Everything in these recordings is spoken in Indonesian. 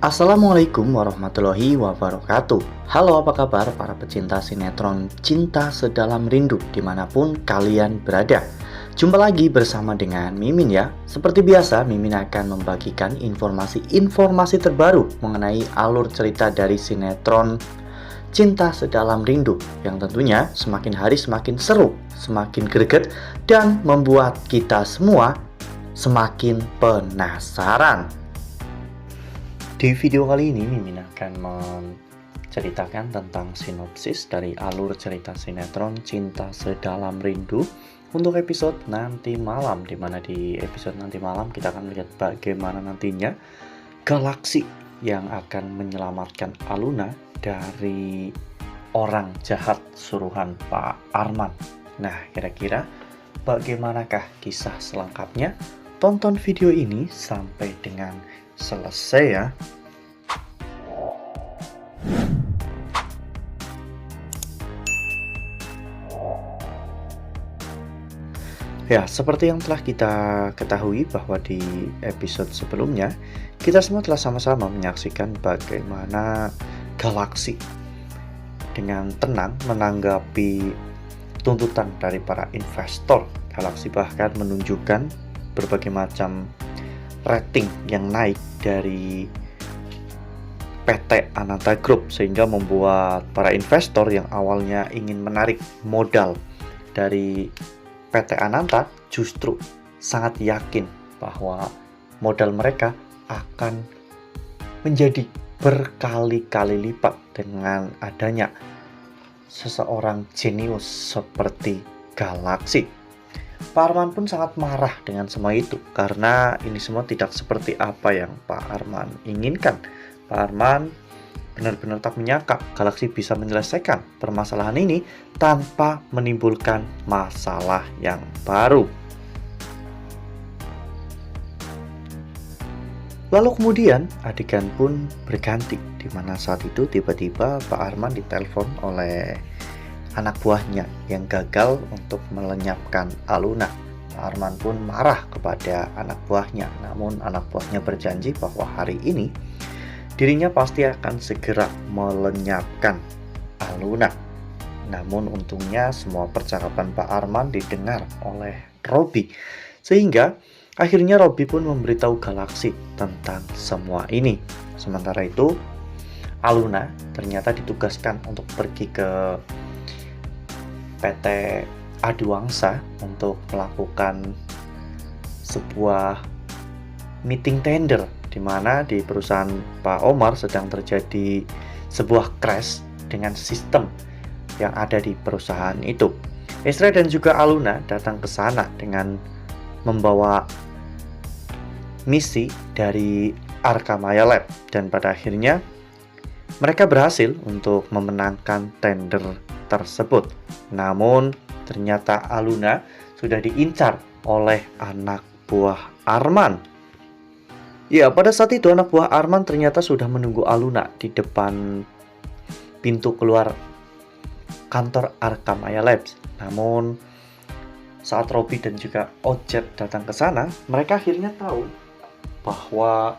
Assalamualaikum warahmatullahi wabarakatuh. Halo, apa kabar para pecinta sinetron Cinta Sedalam Rindu dimanapun kalian berada. Jumpa lagi bersama dengan Mimin ya. Seperti biasa, Mimin akan membagikan informasi terbaru mengenai alur cerita dari sinetron Cinta Sedalam Rindu yang tentunya semakin hari semakin seru, semakin greget, dan membuat kita semua semakin penasaran. Di video kali ini Mimin akan menceritakan tentang sinopsis dari alur cerita sinetron Cinta Sedalam Rindu untuk episode nanti malam, dimana di episode nanti malam kita akan melihat bagaimana nantinya Galaksi yang akan menyelamatkan Aluna dari orang jahat suruhan Pak Arman. Nah, kira-kira bagaimanakah kisah selengkapnya? Tonton video ini sampai dengan selesai ya. Ya, seperti yang telah kita ketahui bahwa di episode sebelumnya kita semua telah sama-sama menyaksikan bagaimana Galaksi dengan tenang menanggapi tuntutan dari para investor. Galaksi bahkan menunjukkan berbagai macam rating yang naik dari PT Ananta Group, sehingga membuat para investor yang awalnya ingin menarik modal dari PT Ananta justru sangat yakin bahwa modal mereka akan menjadi berkali-kali lipat dengan adanya seseorang jenius seperti Galaksi. Pak Arman pun sangat marah dengan semua itu karena ini semua tidak seperti apa yang Pak Arman inginkan. Pak Arman benar-benar tak menyangka Galaksi bisa menyelesaikan permasalahan ini tanpa menimbulkan masalah yang baru. Lalu kemudian adegan pun berganti, di mana saat itu tiba-tiba Pak Arman ditelepon oleh anak buahnya yang gagal untuk melenyapkan Aluna. Pak Arman pun marah kepada anak buahnya, namun anak buahnya berjanji bahwa hari ini dirinya pasti akan segera melenyapkan Aluna. Namun untungnya semua percakapan Pak Arman didengar oleh Robby, sehingga akhirnya Robby pun memberitahu Galaksi tentang semua ini. Sementara itu Aluna ternyata ditugaskan untuk pergi ke PT Adiwangsa untuk melakukan sebuah meeting tender, di mana di perusahaan Pak Omar sedang terjadi sebuah crash dengan sistem yang ada di perusahaan itu. Esra dan juga Aluna datang ke sana dengan membawa misi dari Arkamaya Lab, dan pada akhirnya mereka berhasil untuk memenangkan tender tersebut. Namun ternyata Aluna sudah diincar oleh anak buah Arman. Ya, pada saat itu anak buah Arman ternyata sudah menunggu Aluna di depan pintu keluar kantor Arkamaya Labs. Namun saat Robby dan juga Ojek datang ke sana, mereka akhirnya tahu bahwa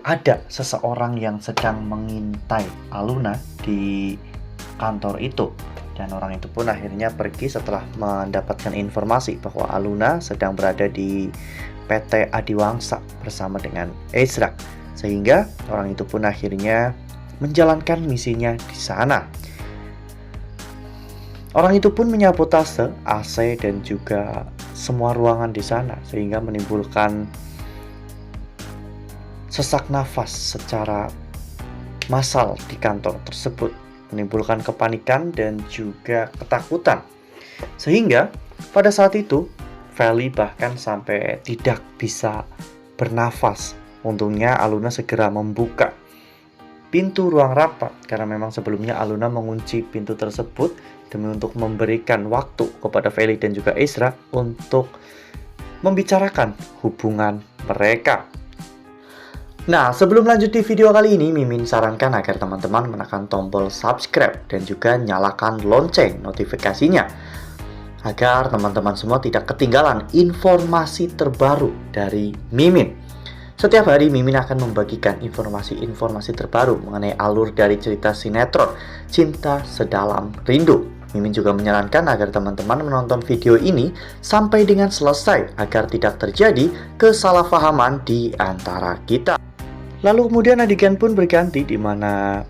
ada seseorang yang sedang mengintai Aluna di kantor itu. Dan orang itu pun akhirnya pergi setelah mendapatkan informasi bahwa Aluna sedang berada di PT Adiwangsa bersama dengan Ezra, sehingga orang itu pun akhirnya menjalankan misinya di sana. Orang itu pun menyabotase AC dan juga semua ruangan di sana, sehingga menimbulkan sesak nafas secara massal di kantor tersebut, menimbulkan kepanikan dan juga ketakutan. Sehingga pada saat itu Feli bahkan sampai tidak bisa bernafas. Untungnya Aluna segera membuka pintu ruang rapat, karena memang sebelumnya Aluna mengunci pintu tersebut demi untuk memberikan waktu kepada Feli dan juga Ezra untuk membicarakan hubungan mereka. Nah, sebelum lanjut di video kali ini, Mimin sarankan agar teman-teman menekan tombol subscribe dan juga nyalakan lonceng notifikasinya, agar teman-teman semua tidak ketinggalan informasi terbaru dari Mimin. Setiap hari Mimin akan membagikan informasi-informasi terbaru mengenai alur dari cerita sinetron Cinta Sedalam Rindu. Mimin juga menyarankan agar teman-teman menonton video ini sampai dengan selesai agar tidak terjadi kesalahpahaman di antara kita. Lalu kemudian adegan pun berganti di mana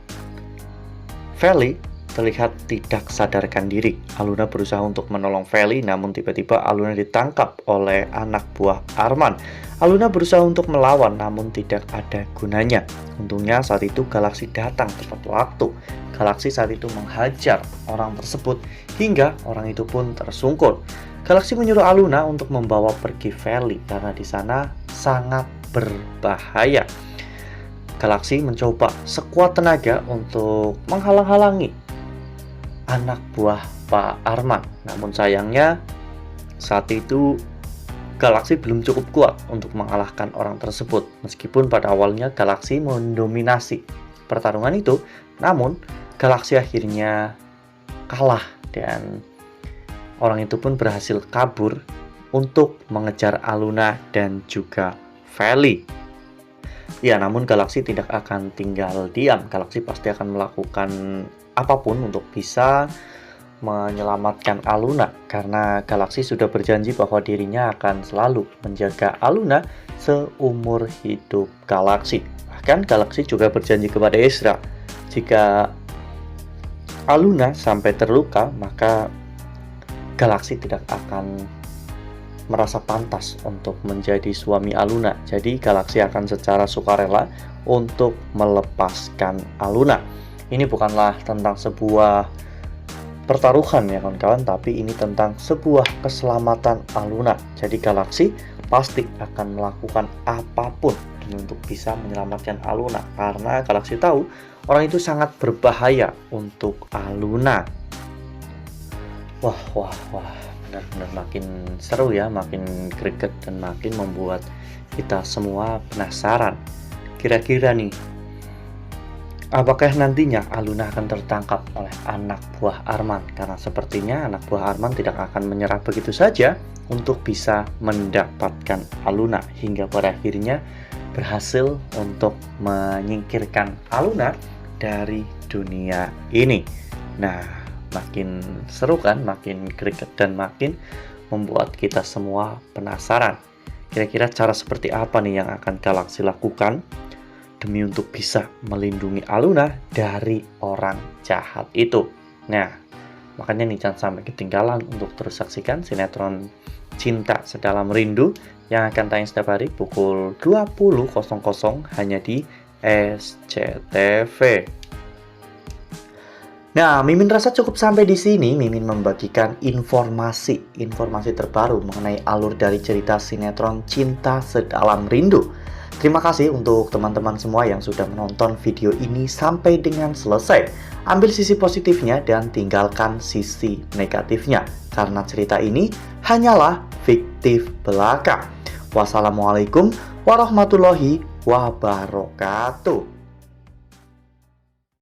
Feli terlihat tidak sadarkan diri. Aluna berusaha untuk menolong Feli, namun tiba-tiba Aluna ditangkap oleh anak buah Arman. Aluna berusaha untuk melawan, namun tidak ada gunanya. Untungnya saat itu Galaksi datang tepat waktu. Galaksi saat itu menghajar orang tersebut hingga orang itu pun tersungkur. Galaksi menyuruh Aluna untuk membawa pergi Feli karena di sana sangat berbahaya. Galaksi mencoba sekuat tenaga untuk menghalang-halangi anak buah Pak Arman. Namun sayangnya saat itu Galaksi belum cukup kuat untuk mengalahkan orang tersebut. Meskipun pada awalnya Galaksi mendominasi pertarungan itu, namun Galaksi akhirnya kalah dan orang itu pun berhasil kabur untuk mengejar Aluna dan juga Feli. Ya, namun Galaksi tidak akan tinggal diam. Galaksi pasti akan melakukan apapun untuk bisa menyelamatkan Aluna, karena Galaksi sudah berjanji bahwa dirinya akan selalu menjaga Aluna seumur hidup Galaksi. Bahkan Galaksi juga berjanji kepada Ezra, jika Aluna sampai terluka, maka Galaksi tidak akan merasa pantas untuk menjadi suami Aluna. Jadi Galaksi akan secara sukarela untuk melepaskan Aluna. Ini bukanlah tentang sebuah pertaruhan ya kawan-kawan, tapi ini tentang sebuah keselamatan Aluna. Jadi Galaksi pasti akan melakukan apapun untuk bisa menyelamatkan Aluna, karena Galaksi tahu orang itu sangat berbahaya untuk Aluna. Wah, benar-benar makin seru ya, makin greget dan makin membuat kita semua penasaran. Kira-kira nih, apakah nantinya Aluna akan tertangkap oleh anak buah Arman? Karena sepertinya anak buah Arman tidak akan menyerah begitu saja untuk bisa mendapatkan Aluna, hingga pada akhirnya berhasil untuk menyingkirkan Aluna dari dunia ini. Nah, makin seru kan, makin greget dan makin membuat kita semua penasaran. Kira-kira cara seperti apa nih yang akan Galaksi lakukan demi untuk bisa melindungi Aluna dari orang jahat itu? Nah, makanya nih jangan sampai ketinggalan untuk terus saksikan sinetron Cinta Sedalam Rindu yang akan tayang setiap hari pukul 20.00 hanya di SCTV. Nah, Mimin rasa cukup sampai di sini. Mimin membagikan informasi terbaru mengenai alur dari cerita sinetron Cinta Sedalam Rindu. Terima kasih untuk teman-teman semua yang sudah menonton video ini sampai dengan selesai. Ambil sisi positifnya dan tinggalkan sisi negatifnya, karena cerita ini hanyalah fiktif belaka. Wassalamualaikum warahmatullahi wabarakatuh.